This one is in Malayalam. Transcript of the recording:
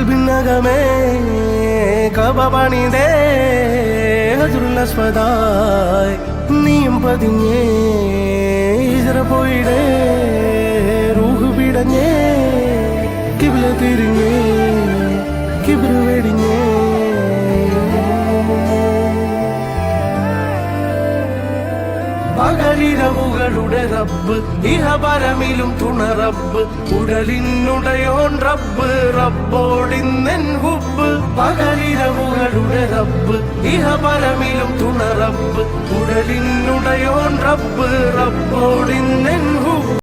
കൽബിനകമേ കബ പണിതേ ഹജറുൽ അസ്വദായി നീയും പതിഞ്ഞേ ഹിജ്റ പോയിടേ റൂഹ് പിടഞ്ഞേ കിബ്ല തിരിഞ്ഞേ കിബ്റ് വെടിഞ്ഞേ പകലിരവുകളുടെ റബ്ബ് ഇഹപരമിലും തുണ റബ്ബ് ഉടലിനുടയോൻ റബ്ബ് റബ്ബോടിന്നെൻ ഹുബ്ബ് പകലിരവുകളുടെ റബ്ബ് ഇഹപരമിലും തുണ റബ്ബ് ഉടലിനുടയോൻ റബ്ബ് റബ്ബോടിന്നെൻ ഹുബ്ബ്